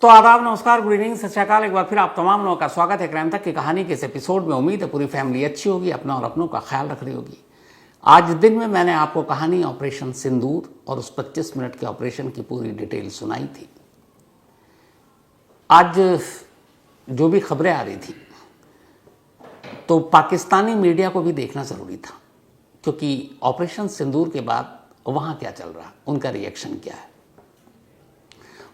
तो आदाब, नमस्कार, गुड इवनिंग, सत श्री अकाल। एक बार फिर आप तमाम लोगों का स्वागत है क्राइम तक की कहानी के इस एपिसोड में। उम्मीद है पूरी फैमिली अच्छी होगी, अपना और अपनों का ख्याल रख रही होगी। आज दिन में मैंने आपको कहानी ऑपरेशन सिंदूर और उस 25 मिनट के ऑपरेशन की पूरी डिटेल सुनाई थी। आज जो भी खबरें आ रही थी तो पाकिस्तानी मीडिया को भी देखना ज़रूरी था, क्योंकि ऑपरेशन सिंदूर के बाद वहाँ क्या चल रहा, उनका रिएक्शन क्या है।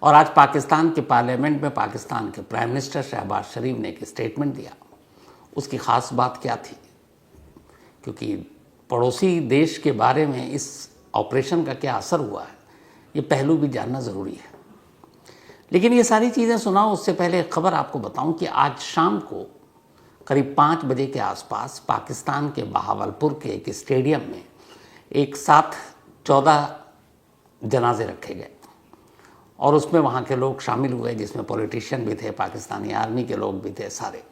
और आज पाकिस्तान के पार्लियामेंट में पाकिस्तान के प्राइम मिनिस्टर शहबाज शरीफ ने एक स्टेटमेंट दिया। उसकी ख़ास बात क्या थी, क्योंकि पड़ोसी देश के बारे में इस ऑपरेशन का क्या असर हुआ है, ये पहलू भी जानना ज़रूरी है। लेकिन ये सारी चीज़ें सुनाओ उससे पहले खबर आपको बताऊं कि आज शाम को करीब 5 बजे के आसपास पाकिस्तान के बहावलपुर के एक स्टेडियम में एक साथ 14 जनाजे रखे गए और उसमें वहाँ के लोग शामिल हुए, जिसमें पॉलिटिशियन भी थे, पाकिस्तानी आर्मी के लोग भी थे, सारे।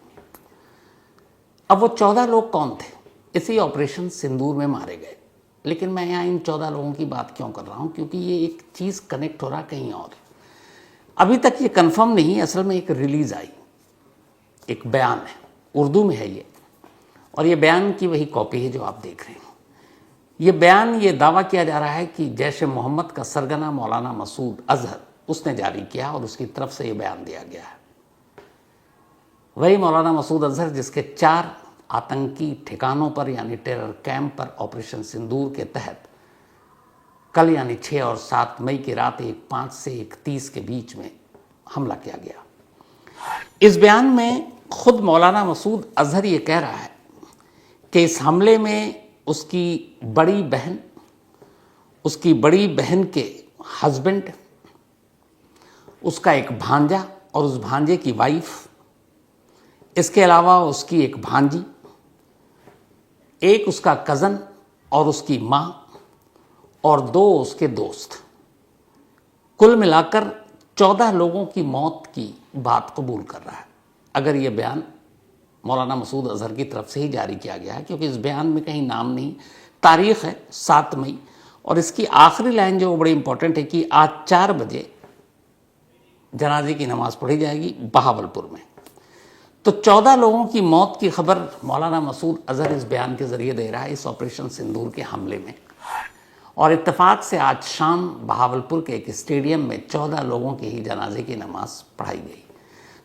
अब वो 14 लोग कौन थे? इसी ऑपरेशन सिंदूर में मारे गए। लेकिन मैं यहाँ इन 14 लोगों की बात क्यों कर रहा हूँ, क्योंकि ये एक चीज़ कनेक्ट हो रहा कहीं और। अभी तक ये कंफर्म नहीं, असल में एक रिलीज़ आई, एक बयान है, उर्दू में है ये, और ये बयान की वही कॉपी है जो आप देख रहे हैं। ये बयान, ये दावा किया जा रहा है कि जैश ए मोहम्मद का सरगना मौलाना मसूद अजहर उसने जारी किया और उसकी तरफ से ये बयान दिया गया है। वही मौलाना मसूद अजहर जिसके 4 आतंकी ठिकानों पर यानी टेरर कैंप पर ऑपरेशन सिंदूर के तहत कल यानी 6 और 7 मई की रात 1:05 से 1:30 के बीच में हमला किया गया। इस बयान में खुद मौलाना मसूद अजहर ये कह रहा है कि इस हमले में उसकी बड़ी बहन के हस्बैंड, उसका एक भांजा और उस भांजे की वाइफ, इसके अलावा उसकी एक भांजी, एक उसका कज़न और उसकी माँ और 2 उसके दोस्त, कुल मिलाकर 14 लोगों की मौत की बात कबूल कर रहा है। अगर ये बयान मौलाना मसूद अजहर की तरफ से ही जारी किया गया है, क्योंकि इस बयान में कहीं नाम नहीं, तारीख है 7 मई, और इसकी आखिरी लाइन जो बड़ी इंपॉर्टेंट है कि आज 4 बजे जनाजे की नमाज पढ़ी जाएगी बहावलपुर में। तो 14 लोगों की मौत की खबर मौलाना मसूद अजहर इस बयान के जरिए दे रहा है इस ऑपरेशन सिंदूर के हमले में। और इत्तेफाक से आज शाम बहावलपुर के एक स्टेडियम में 14 लोगों की ही जनाजे की नमाज पढ़ाई गई।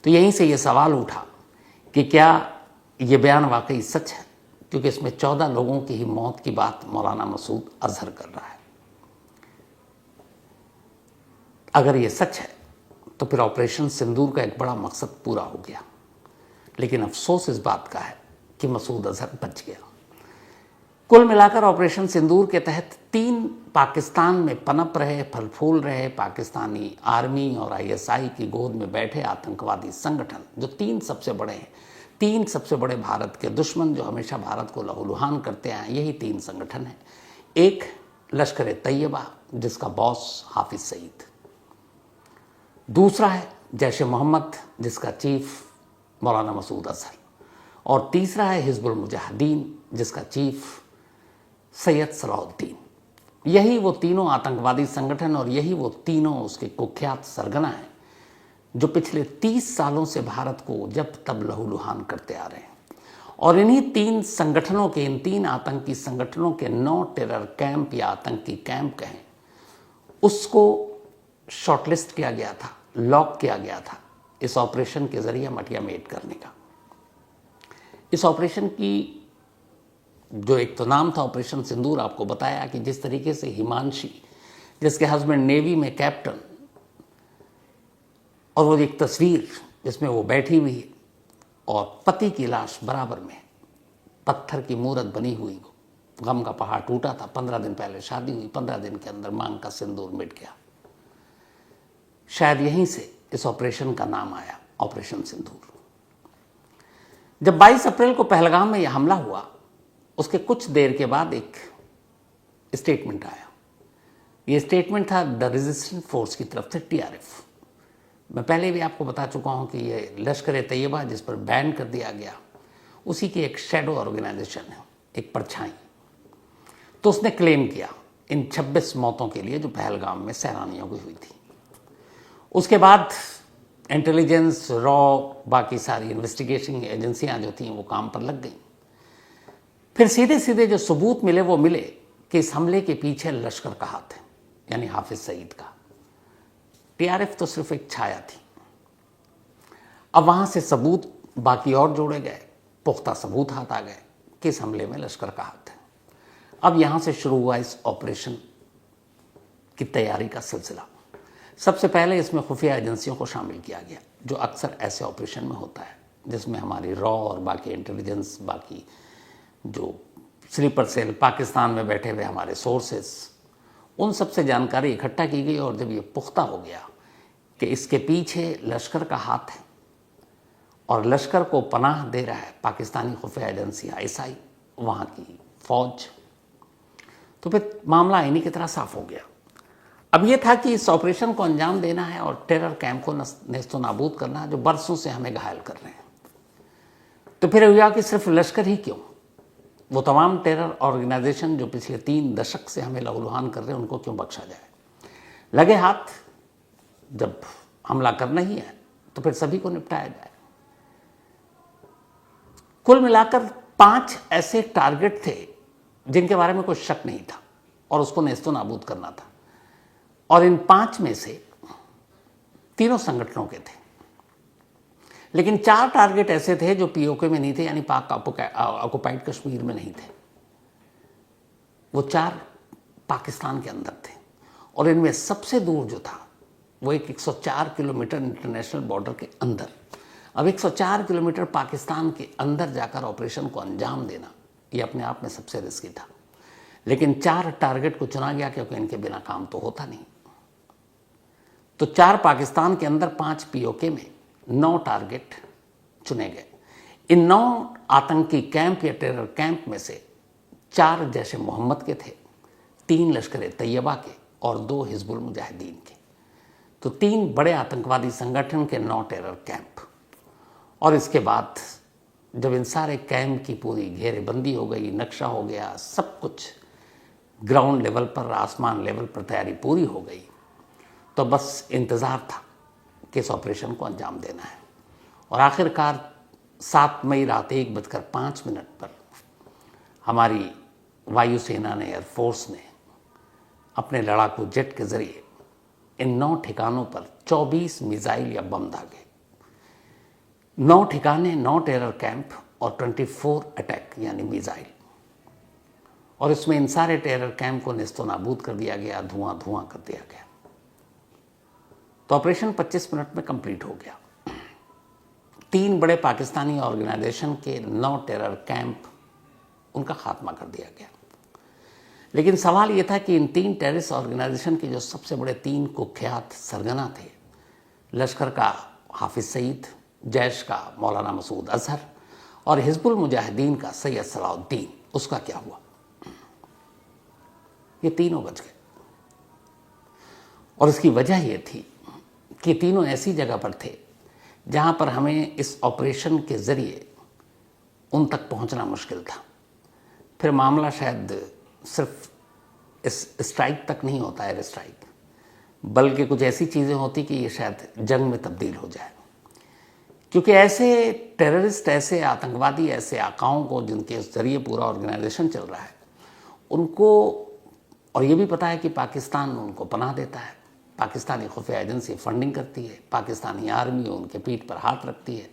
तो यहीं से ये सवाल उठा कि क्या ये बयान वाकई सच है, क्योंकि इसमें 14 लोगों की ही मौत की बात मौलाना मसूद अजहर कर रहा है। अगर ये सच है तो फिर ऑपरेशन सिंदूर का एक बड़ा मकसद पूरा हो गया। लेकिन अफसोस इस बात का है कि मसूद अजहर बच गया। कुल मिलाकर ऑपरेशन सिंदूर के तहत 3 पाकिस्तान में पनप रहे, फल फूल रहे पाकिस्तानी आर्मी और ISI की गोद में बैठे आतंकवादी संगठन, जो 3 सबसे बड़े हैं, 3 सबसे बड़े भारत के दुश्मन जो हमेशा भारत को लहूलुहान करते आए, यही 3 संगठन हैं। एक लश्कर ए तैयबा जिसका बॉस हाफिज सईद, दूसरा है जैश ए मोहम्मद जिसका चीफ मौलाना मसूद अजहर, और तीसरा है हिजबुल मुजाहिदीन जिसका चीफ सैयद सलाहुद्दीन। यही वो तीनों आतंकवादी संगठन और यही वो तीनों उसके कुख्यात सरगना हैं जो पिछले 30 सालों से भारत को जब तब लहूलुहान करते आ रहे हैं। और इन्हीं 3 संगठनों के, इन 3 आतंकी संगठनों के 9 टेरर कैंप या आतंकी कैंप कहें, उसको शॉर्टलिस्ट किया गया था, लॉक किया गया था इस ऑपरेशन के जरिए मटिया मेट करने का। इस ऑपरेशन की जो एक तो नाम था ऑपरेशन सिंदूर, आपको बताया कि जिस तरीके से हिमांशी, जिसके हस्बैंड नेवी में कैप्टन, और वो एक तस्वीर जिसमें वो बैठी हुई है और पति की लाश बराबर में, पत्थर की मूरत बनी हुई, गम का पहाड़ टूटा था। 15 दिन पहले शादी हुई, 15 दिन के अंदर मांग का सिंदूर मिट गया। शायद यहीं से इस ऑपरेशन का नाम आया, ऑपरेशन सिंदूर। जब 22 अप्रैल को पहलगाम में यह हमला हुआ, उसके कुछ देर के बाद एक स्टेटमेंट आया। यह स्टेटमेंट था द रेजिस्टेंस फोर्स की तरफ से, TRF। मैं पहले भी आपको बता चुका हूं कि यह लश्कर ए तैयबा जिस पर बैन कर दिया गया, उसी की एक शैडो ऑर्गेनाइजेशन है, एक परछाई। तो उसने क्लेम किया इन 26 मौतों के लिए जो पहलगाम में सैलानियों की हुई थी। उसके बाद इंटेलिजेंस, रॉ, बाकी सारी इन्वेस्टिगेशन एजेंसियां जो थीं वो काम पर लग गईं। फिर सीधे सीधे जो सबूत मिले वो मिले कि इस हमले के पीछे लश्कर का हाथ है, यानी हाफिज सईद का। टीआरएफ तो सिर्फ एक छाया थी। अब वहां से सबूत बाकी और जोड़े गए, पुख्ता सबूत हाथ आ गए कि इस हमले में लश्कर का हाथ है। अब यहां से शुरू हुआ इस ऑपरेशन की तैयारी का सिलसिला। सबसे पहले इसमें खुफिया एजेंसियों को शामिल किया गया, जो अक्सर ऐसे ऑपरेशन में होता है, जिसमें हमारी रॉ और बाकी इंटेलिजेंस, बाकी जो स्लीपर सेल, पाकिस्तान में बैठे हुए हमारे सोर्सेस, उन सबसे जानकारी इकट्ठा की गई। और जब ये पुख्ता हो गया कि इसके पीछे लश्कर का हाथ है और लश्कर को पनाह दे रहा है पाकिस्तानी खुफिया एजेंसी आईएसआई, वहाँ की फौज, तो फिर मामला इन्हीं की तरह साफ हो गया। अब ये था कि इस ऑपरेशन को अंजाम देना है और टेरर कैंप को नेस्तो नाबूद करना है, जो बरसों से हमें घायल कर रहे हैं। तो फिर हुआ कि सिर्फ लश्कर ही क्यों, वो तमाम टेरर ऑर्गेनाइजेशन जो पिछले 3 दशक से हमें लहूलुहान कर रहे हैं, उनको क्यों बख्शा जाए। लगे हाथ जब हमला करना ही है तो फिर सभी को निपटाया जाए। कुल मिलाकर 5 ऐसे टारगेट थे जिनके बारे में कोई शक नहीं था और उसको नेस्तो नाबूद करना था। और इन 5 में से तीनों संगठनों के थे, लेकिन 4 टारगेट ऐसे थे जो पीओके में नहीं थे, यानी पाक ऑक्युपाइड कश्मीर में नहीं थे। वो 4 पाकिस्तान के अंदर थे और इनमें सबसे दूर जो था वो एक 104 किलोमीटर इंटरनेशनल बॉर्डर के अंदर। अब 104 किलोमीटर पाकिस्तान के अंदर जाकर ऑपरेशन को अंजाम देना ये अपने आप में सबसे रिस्की था, लेकिन 4 टारगेट को चुना गया क्योंकि इनके बिना काम तो होता नहीं। तो 4 पाकिस्तान के अंदर, 5 पीओके में, 9 टारगेट चुने गए। इन 9 आतंकी कैंप या टेरर कैंप में से 4 जैश ए मोहम्मद के थे, 3 लश्कर ए तैयबा के और 2 हिजबुल मुजाहिदीन के। तो 3 बड़े आतंकवादी संगठन के 9 टेरर कैंप। और इसके बाद जब इन सारे कैंप की पूरी घेरेबंदी हो गई, नक्शा हो गया, सब कुछ ग्राउंड लेवल पर, आसमान लेवल पर तैयारी पूरी हो गई, तो बस इंतज़ार था कि इस ऑपरेशन को अंजाम देना है। और आखिरकार 7 मई रात 1:05 पर हमारी वायुसेना ने, एयरफोर्स ने अपने लड़ाकू जेट के ज़रिए इन 9 ठिकानों पर 24 मिसाइल या बम दागे। 9 ठिकाने, 9 टेरर कैंप और 24 अटैक यानी मिसाइल। और इसमें इन सारे टेरर कैंप को नेस्तो नाबूद कर दिया गया, धुआं धुआं कर दिया गया। तो ऑपरेशन 25 मिनट में कंप्लीट हो गया। 3 बड़े पाकिस्तानी ऑर्गेनाइजेशन के 9 टेरर कैंप, उनका खात्मा कर दिया गया। लेकिन सवाल यह था कि इन 3 टेररिस्ट ऑर्गेनाइजेशन के जो सबसे बड़े 3 कुख्यात सरगना थे, लश्कर का हाफिज सईद, जैश का मौलाना मसूद अजहर और हिजबुल मुजाहिदीन का सैयद सलाउद्दीन, उसका क्या हुआ। ये तीनों बच गए। और इसकी वजह यह थी कि तीनों ऐसी जगह पर थे जहां पर हमें इस ऑपरेशन के ज़रिए उन तक पहुंचना मुश्किल था। फिर मामला शायद सिर्फ इस स्ट्राइक तक नहीं होता, एयर स्ट्राइक, बल्कि कुछ ऐसी चीज़ें होती कि ये शायद जंग में तब्दील हो जाए। क्योंकि ऐसे टेररिस्ट, ऐसे आतंकवादी, ऐसे आकाओं को जिनके ज़रिए पूरा ऑर्गेनाइजेशन चल रहा है, उनको, और ये भी पता है कि पाकिस्तान उनको पनाह देता है, पाकिस्तानी खुफिया एजेंसी फंडिंग करती है, पाकिस्तानी आर्मी उनके पीठ पर हाथ रखती है,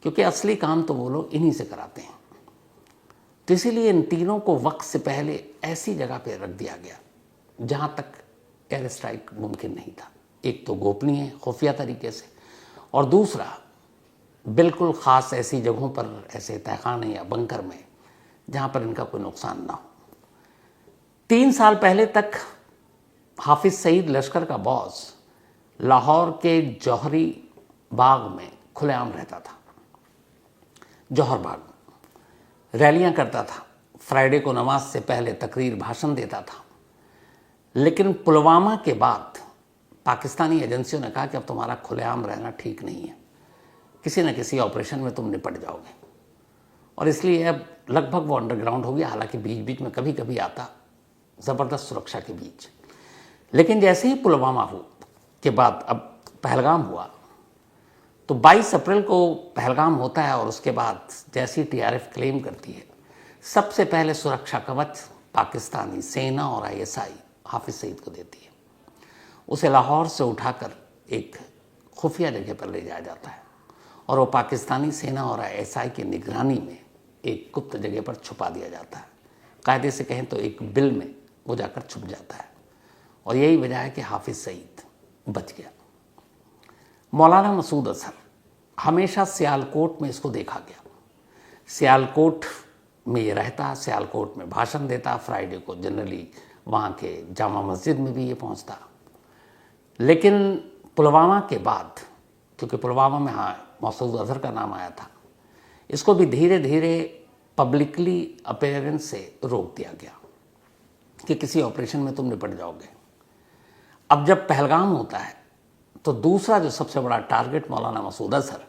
क्योंकि असली काम तो वो लोग इन्हीं से कराते हैं। तो इसीलिए इन तीनों को वक्त से पहले ऐसी जगह पर रख दिया गया जहां तक एयर स्ट्राइक मुमकिन नहीं था। एक तो गोपनीय खुफिया तरीके से, और दूसरा बिल्कुल ख़ास ऐसी जगहों पर, ऐसे तहखाने या बंकर में जहां पर इनका कोई नुकसान ना हो। 3 साल पहले तक हाफिज सईद, लश्कर का बॉस, लाहौर के जौहरी बाग में खुलेआम रहता था। जौहर बाग रैलियां करता था, फ्राइडे को नमाज से पहले तकरीर, भाषण देता था। लेकिन पुलवामा के बाद पाकिस्तानी एजेंसियों ने कहा कि अब तुम्हारा खुलेआम रहना ठीक नहीं है, किसी न किसी ऑपरेशन में तुम निपट जाओगे। और इसलिए अब लगभग वो अंडरग्राउंड हो गया, हालांकि बीच बीच में कभी कभी आता, ज़बरदस्त सुरक्षा के बीच। लेकिन जैसे ही पुलवामा के बाद अब पहलगाम हुआ, तो 22 अप्रैल को पहलगाम होता है और उसके बाद जैसी टीआरएफ क्लेम करती है, सबसे पहले सुरक्षा कवच पाकिस्तानी सेना और आईएसआई हाफिज सईद को देती है। उसे लाहौर से उठाकर एक खुफिया जगह पर ले जाया जाता है और वो पाकिस्तानी सेना और आईएसआई की निगरानी में एक गुप्त जगह पर छुपा दिया जाता है। कायदे से कहें तो एक बिल में वो जाकर छुप जाता है और यही वजह है कि हाफिज सईद बच गया। मौलाना मसूद अजहर, हमेशा सियालकोट में इसको देखा गया। सियालकोट में ये रहता, सियालकोट में भाषण देता, फ्राइडे को जनरली वहाँ के जामा मस्जिद में भी ये पहुँचता। लेकिन पुलवामा के बाद, क्योंकि पुलवामा में मसूद अजहर का नाम आया था, इसको भी धीरे धीरे पब्लिकली अपीयरेंस से रोक दिया गया कि किसी ऑपरेशन में तुम निपट जाओगे। अब जब पहलगाम होता है तो दूसरा जो सबसे बड़ा टारगेट मौलाना मसूद अजहर,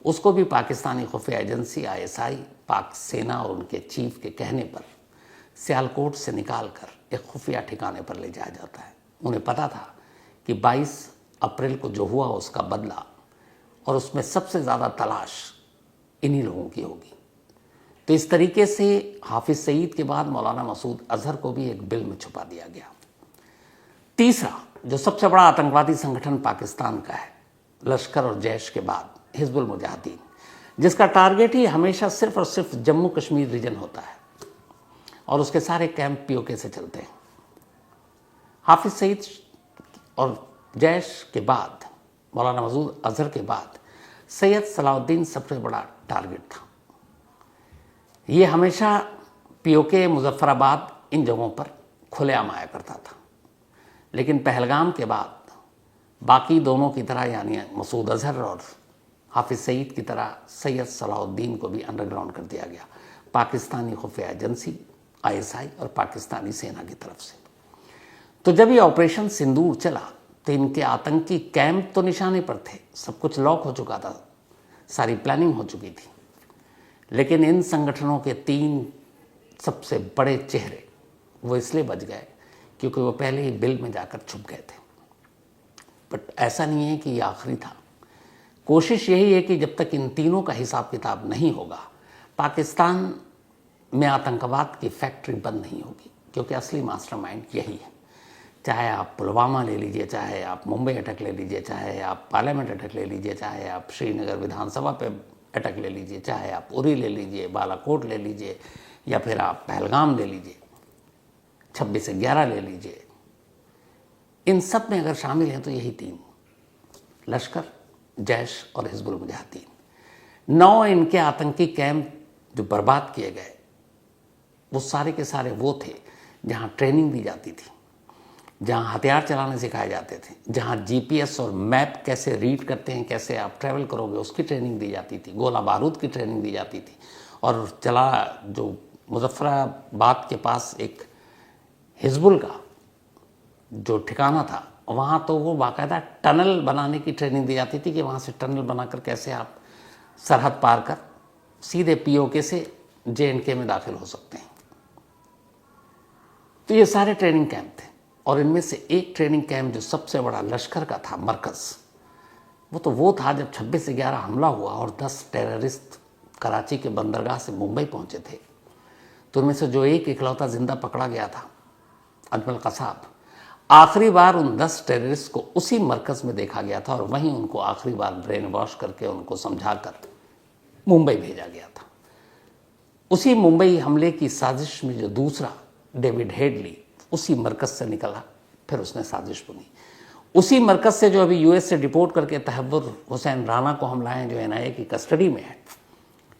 उसको भी पाकिस्तानी खुफिया एजेंसी आईएसआई, पाक सेना और उनके चीफ के कहने पर सियालकोट से निकालकर एक खुफिया ठिकाने पर ले जाया जाता है। उन्हें पता था कि 22 अप्रैल को जो हुआ उसका बदला और उसमें सबसे ज़्यादा तलाश इन्हीं लोगों की होगी। तो इस तरीके से हाफिज सईद के बाद मौलाना मसूद अजहर को भी एक बिल में छुपा दिया गया। तीसरा जो सबसे बड़ा आतंकवादी संगठन पाकिस्तान का है, लश्कर और जैश के बाद हिजबुल मुजाहिदीन, जिसका टारगेट ही हमेशा सिर्फ और सिर्फ जम्मू कश्मीर रीजन होता है और उसके सारे कैंप पीओके से चलते हैं। हाफिज सईद और जैश के बाद, मौलाना मसूद अजहर के बाद सैयद सलाउद्दीन सबसे बड़ा टारगेट था। ये हमेशा पीओके, मुजफ्फराबाद, इन जगहों पर खुलेआम आया करता था। लेकिन पहलगाम के बाद बाकी दोनों की तरह, यानी मसूद अजहर और हाफिज सईद की तरह, सैयद सलाउद्दीन को भी अंडरग्राउंड कर दिया गया पाकिस्तानी खुफिया एजेंसी आईएसआई और पाकिस्तानी सेना की तरफ से। तो जब ये ऑपरेशन सिंदूर चला तो इनके आतंकी कैंप तो निशाने पर थे, सब कुछ लॉक हो चुका था, सारी प्लानिंग हो चुकी थी। लेकिन इन संगठनों के 3 सबसे बड़े चेहरे वो इसलिए बच गए क्योंकि वो पहले ही बिल में जाकर छुप गए थे। बट ऐसा नहीं है कि ये आखिरी था। कोशिश यही है कि जब तक इन तीनों का हिसाब किताब नहीं होगा, पाकिस्तान में आतंकवाद की फैक्ट्री बंद नहीं होगी, क्योंकि असली मास्टरमाइंड यही है। चाहे आप पुलवामा ले लीजिए, चाहे आप मुंबई अटैक ले लीजिए, चाहे आप पार्लियामेंट अटैक ले लीजिए, चाहे आप श्रीनगर विधानसभा पे अटैक ले लीजिए, चाहे आप उरी ले लीजिए, बालाकोट ले लीजिए, या फिर आप पहलगाम ले लीजिए, 26/11 ले लीजिए, इन सब में अगर शामिल हैं तो यही 3, लश्कर, जैश और हिजबुल मुजाहिदीन। 9 इनके आतंकी कैंप जो बर्बाद किए गए, वो सारे के सारे वो थे जहाँ ट्रेनिंग दी जाती थी, जहाँ हथियार चलाने सिखाए जाते थे, जहाँ जीपीएस और मैप कैसे रीड करते हैं, कैसे आप ट्रैवल करोगे, उसकी ट्रेनिंग दी जाती थी, गोला बारूद की ट्रेनिंग दी जाती थी। और जो मुजफ्फराबाद के पास एक हिजबुल का जो ठिकाना था, वहाँ तो वो बाकायदा टनल बनाने की ट्रेनिंग दी जाती थी कि वहाँ से टनल बनाकर कैसे आप सरहद पार कर सीधे पीओके से जेएंडके में दाखिल हो सकते हैं। तो ये सारे ट्रेनिंग कैंप थे और इनमें से एक ट्रेनिंग कैंप जो सबसे बड़ा लश्कर का था, मरकज़, वो था जब 26/11 हमला हुआ और 10 टेररिस्ट कराची के बंदरगाह से मुंबई पहुंचे थे। तो उनमें से जो एक इकलौता जिंदा पकड़ा गया था, अजमल कसाब, आखिरी बार उन 10 टेररिस्ट को उसी मरकज़ में देखा गया था और वहीं उनको आखिरी बार ब्रेन वॉश करके उनको समझाकर मुंबई भेजा गया था। उसी मुंबई हमले की साजिश में जो दूसरा डेविड हेडली उसी मरकज़ से निकला, फिर उसने साजिश बुनी। उसी मरकज़ से जो अभी यूएस से डिपोर्ट करके तहव्वुर हुसैन राना को हम लाए, जो एनआईए की कस्टडी में है,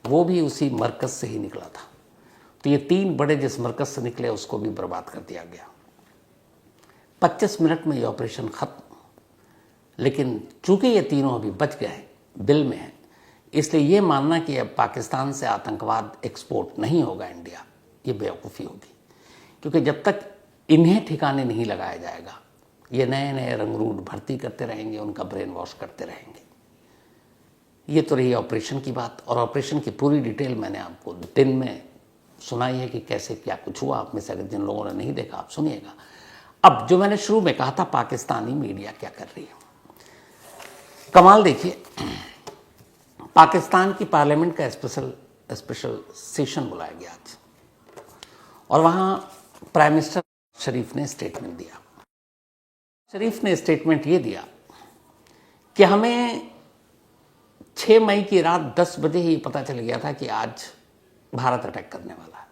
वो भी उसी मरकज़ से ही निकला था। तो ये 3 बड़े जिस मरकज़ से निकले उसको भी बर्बाद कर दिया गया। 25 मिनट में ये ऑपरेशन खत्म। लेकिन चूंकि ये तीनों अभी बच गए, बिल में है, इसलिए ये मानना कि अब पाकिस्तान से आतंकवाद एक्सपोर्ट नहीं होगा इंडिया, ये बेवकूफ़ी होगी। क्योंकि जब तक इन्हें ठिकाने नहीं लगाया जाएगा, ये नए नए रंगरूट भर्ती करते रहेंगे, उनका ब्रेन वॉश करते रहेंगे। ये तो रही ऑपरेशन की बात, और ऑपरेशन की पूरी डिटेल मैंने आपको दिन में सुनाई है कि कैसे क्या कुछ हुआ। आप में से अगर जिन लोगों ने नहीं देखा, आप सुनिएगा। अब जो मैंने शुरू में कहा था, पाकिस्तानी मीडिया क्या कर रही है, कमाल देखिए। पाकिस्तान की पार्लियामेंट का स्पेशल सेशन बुलाया गया आज, और वहां प्राइम मिनिस्टर शरीफ ने स्टेटमेंट दिया। शरीफ ने स्टेटमेंट ये दिया कि हमें 6 मई की रात 10 बजे ही पता चल गया था कि आज भारत अटैक करने वाला है।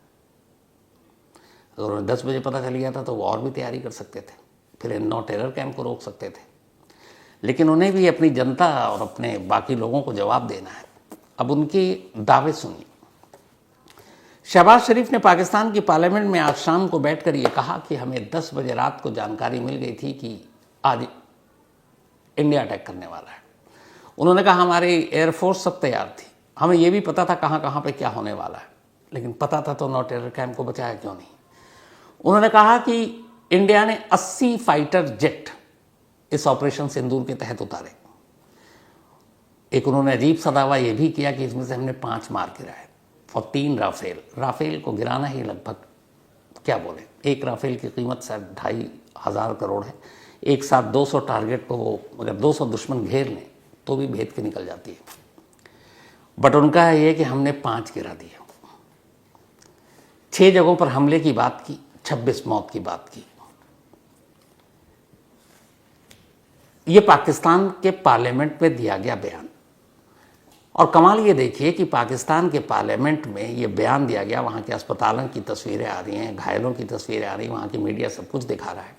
अगर उन्हें 10 बजे पता चल गया था तो वो और भी तैयारी कर सकते थे, फिर इन नो टेरर कैंप को रोक सकते थे, लेकिन उन्हें भी अपनी जनता और अपने बाकी लोगों को जवाब देना है। अब उनके दावे सुनिए। शहबाज शरीफ ने पाकिस्तान की पार्लियामेंट में आज शाम को बैठकर यह कहा कि हमें 10 बजे रात को जानकारी मिल गई थी कि आज इंडिया अटैक करने वाला है। उन्होंने कहा हमारी एयरफोर्स सब तैयार थी, हमें यह भी पता था कहाँ कहाँ पे क्या होने वाला है, लेकिन पता था तो नो टेरर कैंप को बचाया क्यों नहीं। उन्होंने कहा कि इंडिया ने 80 फाइटर जेट इस ऑपरेशन सिंदूर के तहत उतारे। एक उन्होंने अजीब सा दावा यह भी किया कि इसमें से हमने 5 मार गिराए और 3 राफेल को गिराना ही लगभग क्या बोले, एक राफेल की कीमत शायद 2,500 करोड़ है। एक साथ 200 टारगेट को वो अगर 200 दुश्मन घेर लें तो भी भेद के निकल जाती है। बट उनका है ये कि हमने 5 गिरा दिए, 6 जगहों पर हमले की बात की, 26 मौत की बात की। ये पाकिस्तान के पार्लियामेंट में दिया गया बयान, और कमाल ये देखिए कि पाकिस्तान के पार्लियामेंट में ये बयान दिया गया, वहाँ के अस्पतालों की तस्वीरें आ रही हैं, घायलों की तस्वीरें आ रही हैं, वहाँ की मीडिया सब कुछ दिखा रहा है,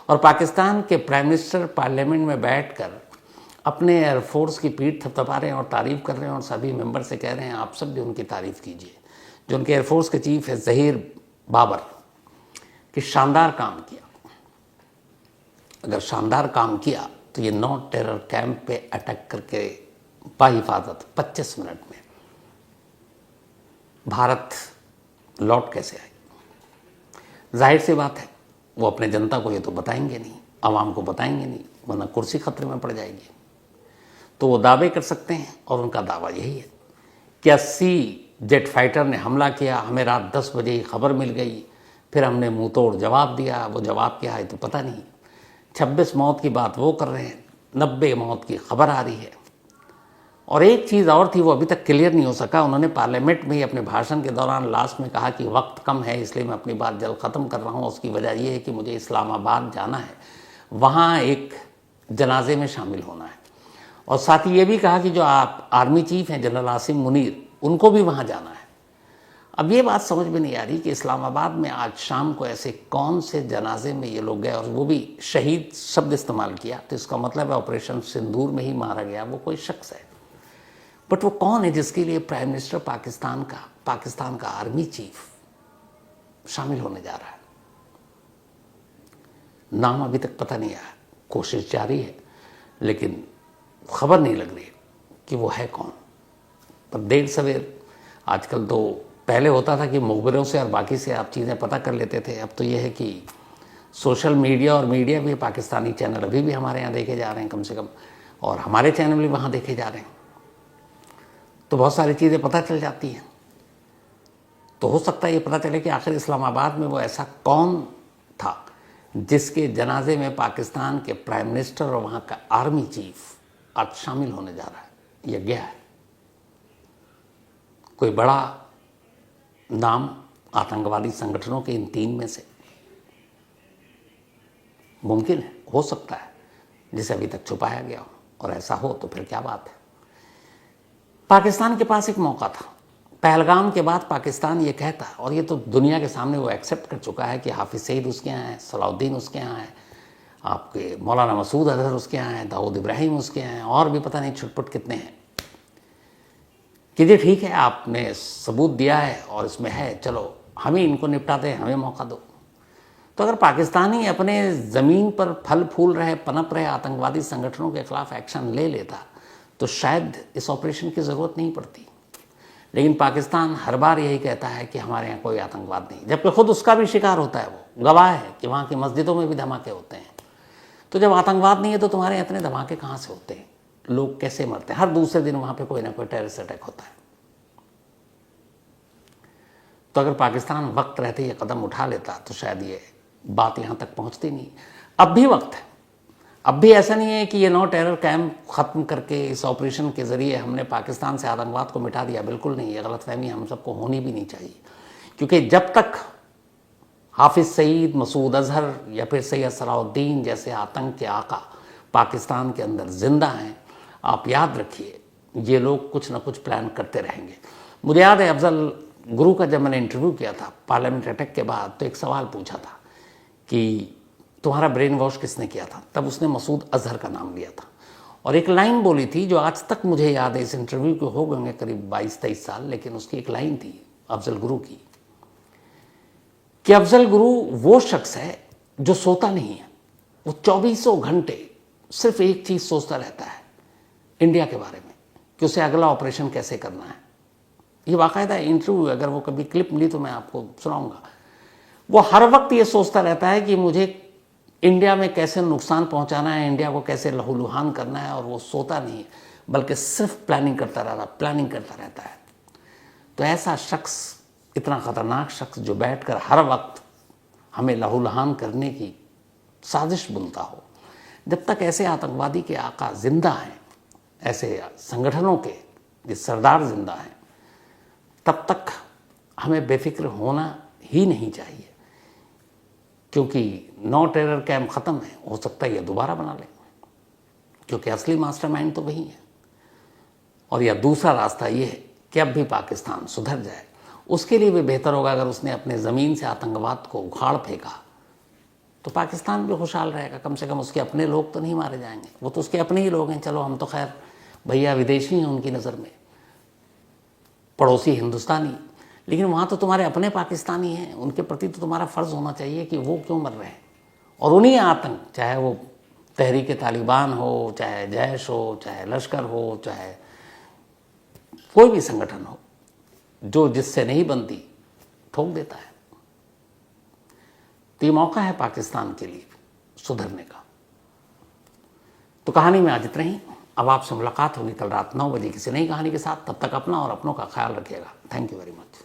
और पाकिस्तान के प्राइम मिनिस्टर पार्लियामेंट में बैठकर अपने एयरफोर्स की पीठ थपथपा रहे हैं और तारीफ़ कर रहे हैं, और सभी मेंबर से कह रहे हैं आप सब भी उनकी तारीफ़ कीजिए। जो उनके एयरफोर्स के चीफ है ज़हीर बाबर, कि शानदार काम किया। अगर शानदार काम किया तो ये नो टेरर कैंप पे अटैक करके बाहिफाजत 25 मिनट में भारत लौट कैसे आई। जाहिर सी बात है वो अपने जनता को ये तो बताएंगे नहीं, आवाम को बताएंगे नहीं, वरना कुर्सी खतरे में पड़ जाएगी। तो वो दावे कर सकते हैं, और उनका दावा यही है कि 80 जेट फाइटर ने हमला किया, हमें रात 10 बजे ही खबर मिल गई, फिर हमने मुंह तोड़ जवाब दिया। वो जवाब क्या है तो पता नहीं। 26 मौत की बात वो कर रहे हैं, 90 मौत की खबर आ रही है। और एक चीज़ और थी, वो अभी तक क्लियर नहीं हो सका। उन्होंने पार्लियामेंट में ही अपने भाषण के दौरान लास्ट में कहा कि वक्त कम है, इसलिए मैं अपनी बात जल्द ख़त्म कर रहा हूँ। उसकी वजह ये है कि मुझे इस्लामाबाद जाना है, वहाँ एक जनाजे में शामिल होना है, और साथ ही ये भी कहा कि जो आप आर्मी चीफ हैं जनरल आसिम मुनीर, उनको भी वहाँ जाना है। अब ये बात समझ में नहीं आ रही कि इस्लामाबाद में आज शाम को ऐसे कौन से जनाजे में ये लोग गए, और वो भी शहीद शब्द इस्तेमाल किया, तो इसका मतलब है ऑपरेशन सिंदूर में ही मारा गया वो कोई शख्स है। बट वो कौन है जिसके लिए प्राइम मिनिस्टर पाकिस्तान का आर्मी चीफ शामिल होने जा रहा है? नाम अभी तक पता नहीं आया, कोशिश जारी है, लेकिन खबर नहीं लग रही कि वो है कौन। पर देर सवेर, आजकल तो पहले होता था कि मुखबिरों से और बाकी से आप चीज़ें पता कर लेते थे, अब तो ये है कि सोशल मीडिया और मीडिया भी, पाकिस्तानी चैनल अभी भी हमारे यहाँ देखे जा रहे हैं कम से कम, और हमारे चैनल भी वहाँ देखे जा रहे हैं, तो बहुत सारी चीज़ें पता चल जाती हैं। तो हो सकता है ये पता चले कि आखिर इस्लामाबाद में वो ऐसा कौन था जिसके जनाजे में पाकिस्तान के प्राइम मिनिस्टर और वहाँ का आर्मी चीफ आज शामिल होने जा रहा है। यह गया है कोई बड़ा नाम आतंकवादी संगठनों के इन 3 में से मुमकिन है, हो सकता है, जिसे अभी तक छुपाया गया हो, और ऐसा हो तो फिर क्या बात है। पाकिस्तान के पास एक मौका था। पहलगाम के बाद पाकिस्तान ये कहता, और ये तो दुनिया के सामने वो एक्सेप्ट कर चुका है कि हाफिज सईद उसके यहाँ है, सलाउद्दीन उसके यहाँ है, आपके मौलाना मसूद अजहर उसके यहाँ है, दाऊद इब्राहिम उसके यहाँ है, और भी पता नहीं छुटपुट कितने हैं, कि जी ठीक है आपने सबूत दिया है और इसमें है, चलो हम ही इनको निपटा दें, हमें मौका दो। तो अगर पाकिस्तानी अपने ज़मीन पर फल फूल रहे, पनप रहे आतंकवादी संगठनों के खिलाफ एक्शन ले लेता तो शायद इस ऑपरेशन की ज़रूरत नहीं पड़ती। लेकिन पाकिस्तान हर बार यही कहता है कि हमारे यहाँ कोई आतंकवाद नहीं, जबकि खुद उसका भी शिकार होता है। वो गवाह है कि वहाँ की मस्जिदों में भी धमाके होते हैं। तो जब आतंकवाद नहीं है तो तुम्हारे यहाँ इतने धमाके कहाँ से होते हैं? लोग कैसे मरते हैं? हर दूसरे दिन वहाँ पे कोई ना कोई टेररिस्ट अटैक होता है। तो अगर पाकिस्तान वक्त रहते ये कदम उठा लेता तो शायद ये बात यहाँ तक पहुँचती नहीं। अब भी वक्त है, अब भी ऐसा नहीं है कि ये 9 टेरर कैंप ख़त्म करके इस ऑपरेशन के ज़रिए हमने पाकिस्तान से आतंकवाद को मिटा दिया, बिल्कुल नहीं। ये गलतफहमी हम सबको होनी भी नहीं चाहिए, क्योंकि जब तक हाफिज़ सईद, मसूद अजहर या फिर सैयद सलाउद्दीन जैसे आतंक के आका पाकिस्तान के अंदर ज़िंदा हैं, आप याद रखिए ये लोग कुछ ना कुछ प्लान करते रहेंगे। मुझे याद है अफजल गुरु का जब मैंने इंटरव्यू किया था पार्लियामेंट अटैक के बाद, तो एक सवाल पूछा था कि तुम्हारा ब्रेन वॉश किसने किया था, तब उसने मसूद अजहर का नाम लिया था। और एक लाइन बोली थी जो आज तक मुझे याद है, इस इंटरव्यू के हो गए करीब 22-23 साल, लेकिन उसकी एक लाइन थी अफजल गुरु की कि अफजल गुरु वो शख्स है जो सोता नहीं है, वो 24 घंटे सिर्फ एक चीज़ सोचता रहता है, इंडिया के बारे में, कि उसे अगला ऑपरेशन कैसे करना है। ये बाकायदा इंटरव्यू, अगर वो कभी क्लिप मिली तो मैं आपको सुनाऊंगा। वो हर वक्त ये सोचता रहता है कि मुझे इंडिया में कैसे नुकसान पहुंचाना है, इंडिया को कैसे लहूलुहान करना है, और वो सोता नहीं है बल्कि सिर्फ प्लानिंग करता रहता है। तो ऐसा शख्स, इतना ख़तरनाक शख्स जो बैठकर हर वक्त हमें लहूलुहान करने की साजिश बुनता हो, जब तक ऐसे आतंकवादी के आका जिंदा हैं, ऐसे संगठनों के ये सरदार जिंदा हैं, तब तक हमें बेफिक्र होना ही नहीं चाहिए, क्योंकि 9 टेरर कैंप ख़त्म है, हो सकता है ये दोबारा बना लें, क्योंकि असली मास्टरमाइंड तो वही है। और या दूसरा रास्ता ये है कि अब भी पाकिस्तान सुधर जाए। उसके लिए भी बेहतर होगा अगर उसने अपने ज़मीन से आतंकवाद को उखाड़ फेंका, तो पाकिस्तान भी खुशहाल रहेगा। कम से कम उसके अपने लोग तो नहीं मारे जाएंगे, वो तो उसके अपने ही लोग हैं। चलो हम तो खैर भैया विदेशी हैं उनकी नज़र में, पड़ोसी हिंदुस्तानी, लेकिन वहाँ तो तुम्हारे अपने पाकिस्तानी हैं, उनके प्रति तो तुम्हारा फ़र्ज़ होना चाहिए कि वो क्यों मर रहे हैं। और उन्हीं आतंक, चाहे वो तहरीक तालिबान हो, चाहे जैश हो, चाहे लश्कर हो, चाहे कोई भी संगठन हो, जो जिससे नहीं बनती ठोक देता है। तो ये मौका है पाकिस्तान के लिए सुधरने का। तो कहानी में आज इतना ही। अब आपसे मुलाकात होगी कल रात 9 बजे किसी नई कहानी के साथ। तब तक अपना और अपनों का ख्याल रखिएगा। Thank you very much.